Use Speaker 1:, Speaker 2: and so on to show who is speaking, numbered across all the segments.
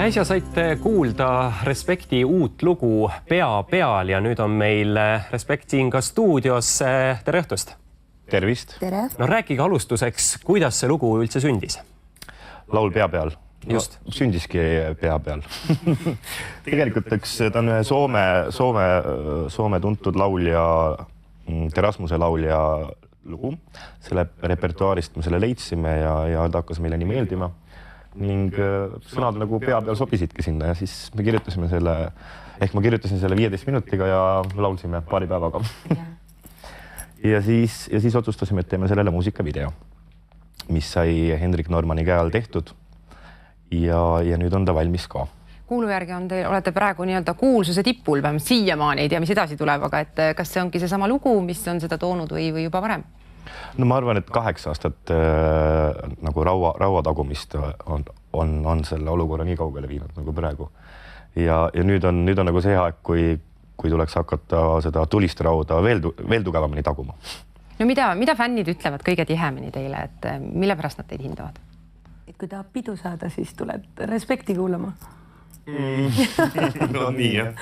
Speaker 1: Äsja saite kuulda Respekti uut lugu Pea peal ja nüüd on meil Respekt siin ka stuudios. Tere õhtust!
Speaker 2: Tervist!
Speaker 3: Tere!
Speaker 1: No rääkige alustuseks, kuidas see lugu üldse sündis?
Speaker 2: Laul Pea peal.
Speaker 1: Just.
Speaker 2: No, sündiski Pea peal. Tegelikult ta on ühe Soome tuntud laulja, Terasmuse laulja lugu. Selle repertuaarist me selle leidsime ja ta hakkas meile nii meeldima. Ning sõnad nagu pea peal sobisidki sinna ja siis me kirjutasime selle, ma kirjutasin selle 15 minutiga ja laulsime paari päevaga. Ja siis otsustasime, et teeme sellele muusikavideo, mis sai Hendrik Normani käe all tehtud ja nüüd on ta valmis ka.
Speaker 3: Kuulu järgi olete praegu nii-öelda kuulsuse tippul, vähemalt siiamaani ei tea, mis edasi tuleb, aga et kas see ongi see sama lugu, mis on seda toonud või juba varem?
Speaker 2: No ma arvan, et 8 aastat nagu raua tagumist on selle olukorra nii kaugele viinud nagu praegu. Ja nüüd on nagu see aeg, kui tuleks hakata seda tulist rauda veel tugevamini taguma.
Speaker 3: No mida fännid ütlevad kõige tihemini teile, et mille pärast nad teid hindavad?
Speaker 4: Et kui tahab pidu saada, siis tuled Respekti kuulama.
Speaker 2: No nii, jah.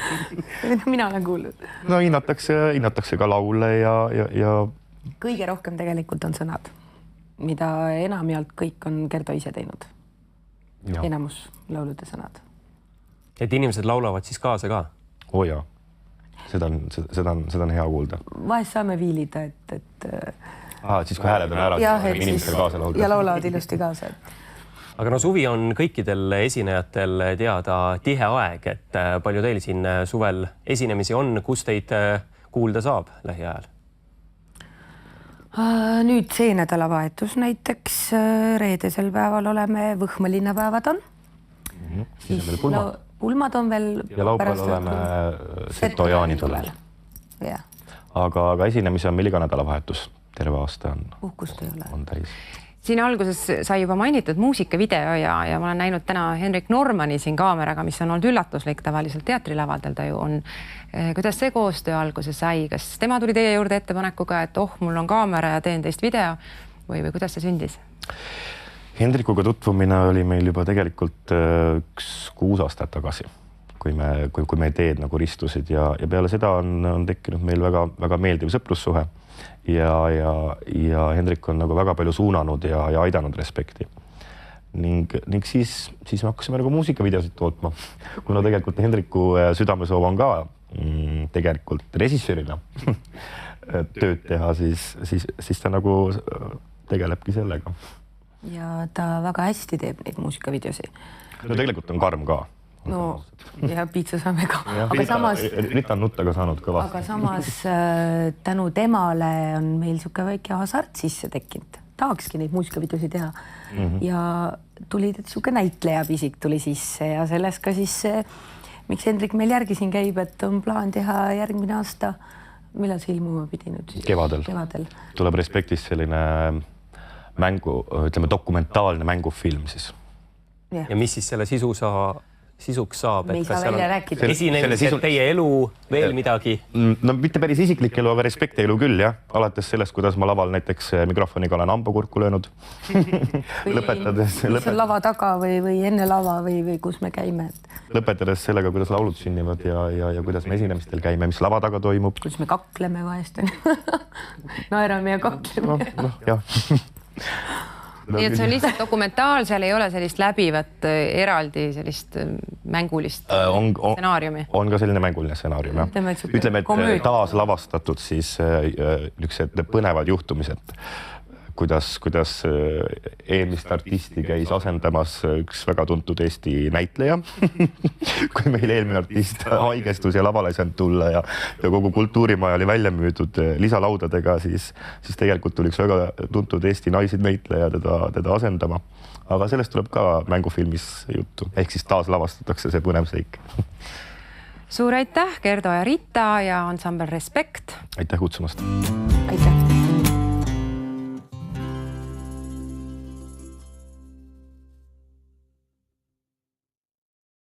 Speaker 4: Mina olen kuulnud.
Speaker 2: No hinnatakse ka laule ja
Speaker 4: kõige rohkem tegelikult on sõnad, mida enamjaolt kõik on Gerdo ise teinud. Ja. Enamus laulude sõnad.
Speaker 1: Et inimesed laulavad siis kaasa ka?
Speaker 2: Oo jaa, seda on hea kuulda.
Speaker 4: Vahest saame viilida, et...
Speaker 2: Siis kui hääled on ära, siis inimestel kaasa laulda.
Speaker 4: Ja laulavad ilusti kaasa.
Speaker 1: Aga no suvi on kõikidel esinejatel teada tihe aeg, et palju teil siin suvel esinemisi on, kus teid kuulda saab lähiajal?
Speaker 4: Nüüd see nädalavahetus näiteks reedesel päeval oleme, Võhma linnapäevad on.
Speaker 2: Siis on veel pulmad.
Speaker 4: Pulmad on veel...
Speaker 2: Ja laupäeval oleme Seto jaanidel. Aga esinemisi on meil iga nädalavahetus. Terve aasta on täis.
Speaker 3: Siin alguses sai juba mainitud muusikavideo ja ma olen näinud täna Hendrik Normani siin kaameraga, mis on olnud üllatuslik, tavaliselt teatrilavadel ta ju on. Kuidas see koostöö alguses sai? Kas tema tuli teie juurde ettepanekuga, et mul on kaamera ja teen teist video või kuidas see sündis?
Speaker 2: Hendrikuga tutvumine oli meil juba tegelikult 6 aastat tagasi, kui me teed nagu ristusid ja peale seda on tekkinud meil väga meeldiv sõprussuhe. Ja Hendrik on nagu väga palju suunanud ja aidanud Respekti. Ning siis me hakkasime nagu muusikavideosid tootma. Kuna tegelikult Hendriku südamesoov on ka tegelikult režissöörina tööd teha, siis ta nagu tegelebki sellega.
Speaker 4: Ja ta väga hästi teeb neid muusikavideosi.
Speaker 2: No tegelikult on karm ka.
Speaker 4: No ja piitsa saame ka. Aga samas...
Speaker 2: Rita on nutta ka saanud kõvasti.
Speaker 4: Aga samas tänu temale on meil siuke väike hasart sisse tekkinud. Tahakski neid muusikavideosi teha. Ja tuli siuke näitlejapisik tuli sisse ja selles ka siis miks Hendrik meil järgi siin käib, et on plaan teha järgmine aasta. Millal see ilmuma pidi nüüd?
Speaker 2: Kevadel. Tuleb Respektis selline dokumentaalne mängufilm siis.
Speaker 1: Ja mis siis selle sisuks saab?
Speaker 4: Me ei saa välja rääkida.
Speaker 1: Esinemised, teie elu, veel midagi?
Speaker 2: No mitte päris isiklik elu, aga Respekti elu küll, jah. Alates sellest, kuidas ma laval näiteks mikrofoniga olen hambakurku löönud. Lõpetades...
Speaker 4: Mis on lava taga või enne lava või kus me käime?
Speaker 2: Lõpetades sellega, kuidas laulud sünnivad ja kuidas me esinemistel käime, mis lava taga toimub.
Speaker 4: Kuidas me kakleme vahest. Naerame ja kakleme.
Speaker 2: Jah.
Speaker 3: Nii et see on lihtsalt dokumentaal, seal ei ole sellist läbivat eraldi sellist mängulist stsenaariumi?
Speaker 2: On ka selline mänguline stsenaarium, jah. Ütleme, et taas lavastatud siis niisugused põnevad juhtumised, kuidas eelmist artisti käis asendamas üks väga tuntud Eesti näitleja. Kui meil eelmine artist haigestus ja lavale ei saanud tulla ja kogu kultuurimaja oli välja müüdud lisalaudadega, siis tegelikult tuli üks väga tuntud Eesti naisid näitleja teda asendama. Aga sellest tuleb ka mängufilmis juttu. Ehk siis taas lavastatakse see põnev seik.
Speaker 3: Suur aitäh, Gerdo ja Rita ja ansambel Respekt.
Speaker 2: Aitäh kutsumast.
Speaker 4: Aitäh.